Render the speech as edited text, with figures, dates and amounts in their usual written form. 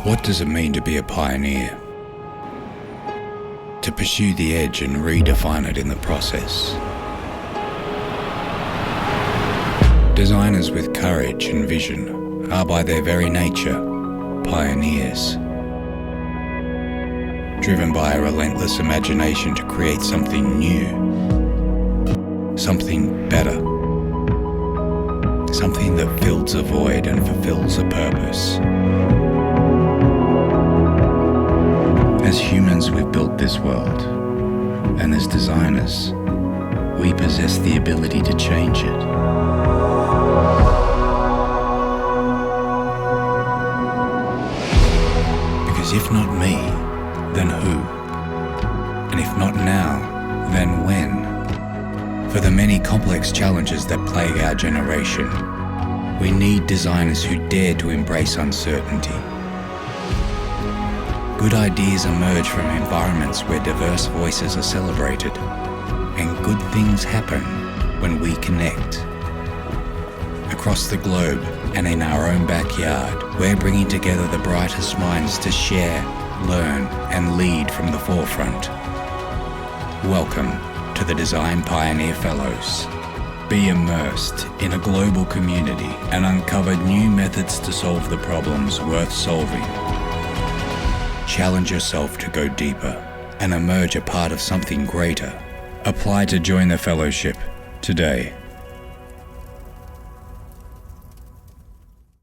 What does it mean to be a pioneer? To pursue the edge and redefine it in the process. Designers with courage and vision are by their very nature pioneers. Driven by a relentless imagination to create something new, something better, something that fills a void and fulfills a purpose. As humans, we've built this world, and as designers, we possess the ability to change it. Because if not me, then who? And if not now, then when? For the many complex challenges that plague our generation, we need designers who dare to embrace uncertainty. Good ideas emerge from environments where diverse voices are celebrated, and good things happen when we connect. Across the globe and in our own backyard, we're bringing together the brightest minds to share, learn, and lead from the forefront. Welcome to the Design Pioneer Fellows. Be immersed in a global community and uncover new methods to solve the problems worth solving. Challenge yourself to go deeper and emerge a part of something greater. Apply to join the fellowship today.